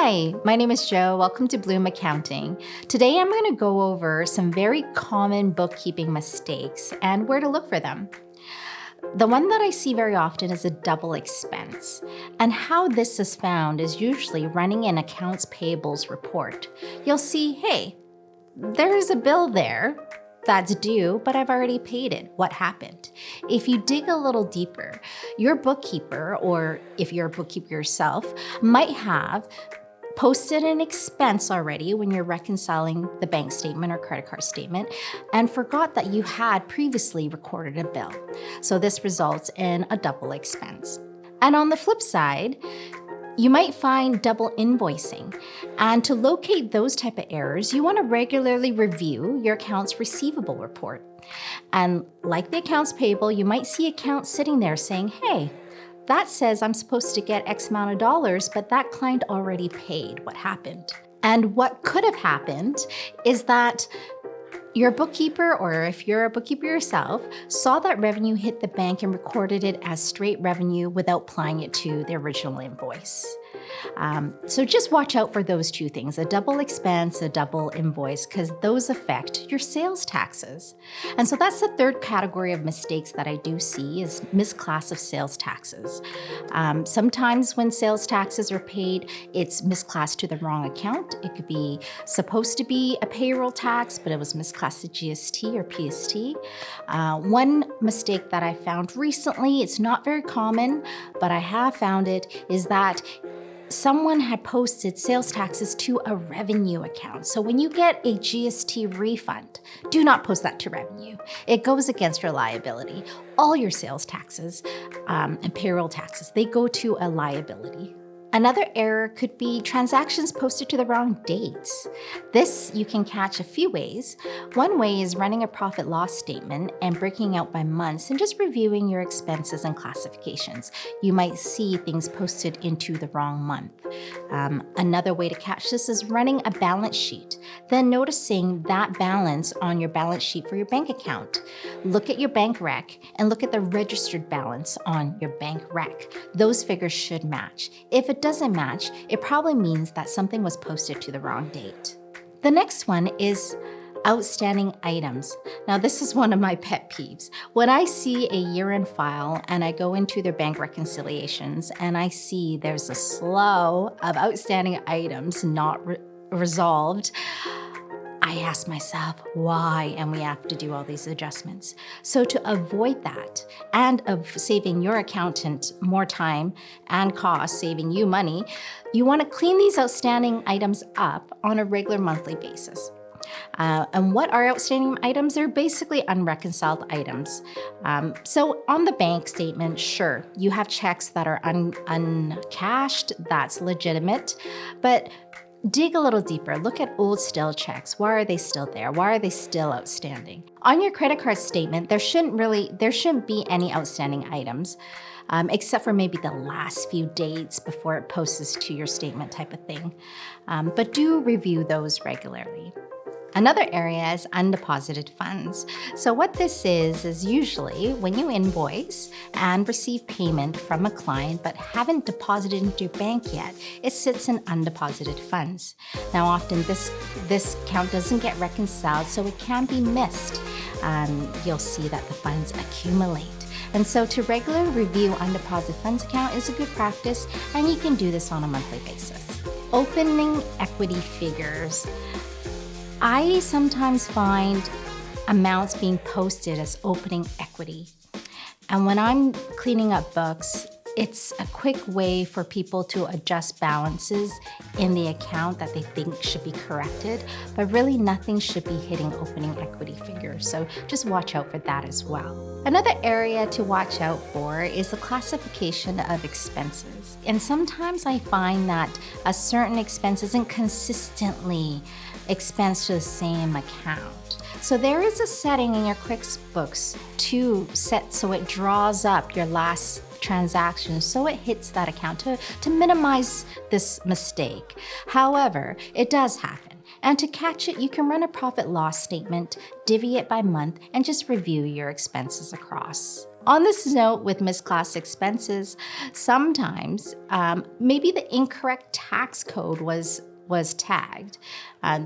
Hi, my name is Jo. Welcome to Bloom Accounting. Today I'm going to go over some very common bookkeeping mistakes and where to look for them. The one that I see very often is a double expense. And how this is found is usually running an accounts payables report. You'll see, hey, there's a bill there that's due, but I've already paid it. What happened? If you dig a little deeper, your bookkeeper, or if you're a bookkeeper yourself, might have posted an expense already when you're reconciling the bank statement or credit card statement and forgot that you had previously recorded a bill. So this results in a double expense. And on the flip side, you might find double invoicing. And to locate those type of errors, you want to regularly review your accounts receivable report. And like the accounts payable, you might see accounts sitting there saying, hey, that says I'm supposed to get X amount of dollars, but that client already paid. What happened? And what could have happened is that your bookkeeper, or if you're a bookkeeper yourself, saw that revenue hit the bank and recorded it as straight revenue without applying it to the original invoice. So just watch out for those two things, a double expense, a double invoice, because those affect your sales taxes. And so that's the third category of mistakes that I do see is misclass of sales taxes. Sometimes when sales taxes are paid, it's misclassed to the wrong account. It could be supposed to be a payroll tax, but it was misclassed to GST or PST. One mistake that I found recently, it's not very common, but I have found it, is that someone had posted sales taxes to a revenue account. So when you get a GST refund, do not post that to revenue. It goes against your liability. All your sales taxes and payroll taxes, they go to a liability. Another error could be transactions posted to the wrong dates. This you can catch a few ways. One way is running a profit loss statement and breaking out by months and just reviewing your expenses and classifications. You might see things posted into the wrong month. Another way to catch this is running a balance sheet, then noticing that balance on your balance sheet for your bank account. Look at your bank rec and look at the registered balance on your bank rec. Those figures should match. If it doesn't match, it probably means that something was posted to the wrong date. The next one is outstanding items. Now, this is one of my pet peeves. When I see a year-end file and I go into their bank reconciliations and I see there's a slew of outstanding items not resolved, I ask myself, why? And we have to do all these adjustments. So to avoid that and of saving your accountant more time and cost, saving you money, you want to clean these outstanding items up on a regular monthly basis. And what are outstanding items? They're basically unreconciled items. So on the bank statement, sure, you have checks that are uncashed, that's legitimate, but dig a little deeper. Look at old stale checks. Why are they still there? Why are they still outstanding? On your credit card statement, there shouldn't be any outstanding items, except for maybe the last few dates before it posts to your statement type of thing. But do review those regularly. Another area is undeposited funds. So what this is usually when you invoice and receive payment from a client but haven't deposited into your bank yet, it sits in undeposited funds. Now often this account doesn't get reconciled, so it can be missed. You'll see that the funds accumulate. And so to regularly review undeposited funds account is a good practice, and you can do this on a monthly basis. Opening equity figures. I sometimes find amounts being posted as opening equity. And when I'm cleaning up books, it's a quick way for people to adjust balances in the account that they think should be corrected, but really nothing should be hitting opening equity figures. So just watch out for that as well. Another area to watch out for is the classification of expenses. And sometimes I find that a certain expense isn't consistently expensed to the same account. So there is a setting in your QuickBooks to set so it draws up your last transaction so it hits that account to minimize this mistake. However, it does happen. And to catch it, you can run a profit loss statement, divvy it by month, and just review your expenses across. On this note, with misclass expenses, sometimes maybe the incorrect tax code was tagged.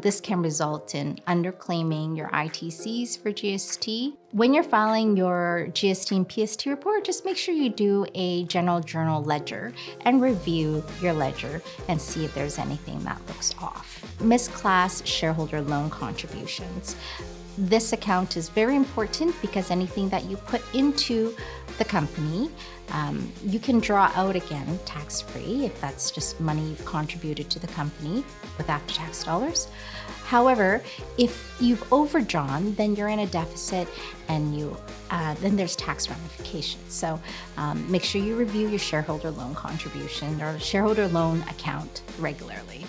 This can result in underclaiming your ITCs for GST. When you're filing your GST and PST report, just make sure you do a general journal ledger and review your ledger and see if there's anything that looks off. Misclass shareholder loan contributions. This account is very important because anything that you put into the company, you can draw out again tax-free if that's just money you've contributed to the company with after-tax dollars. However, if you've overdrawn, then you're in a deficit and then there's tax ramifications. So make sure you review your shareholder loan contribution or shareholder loan account regularly.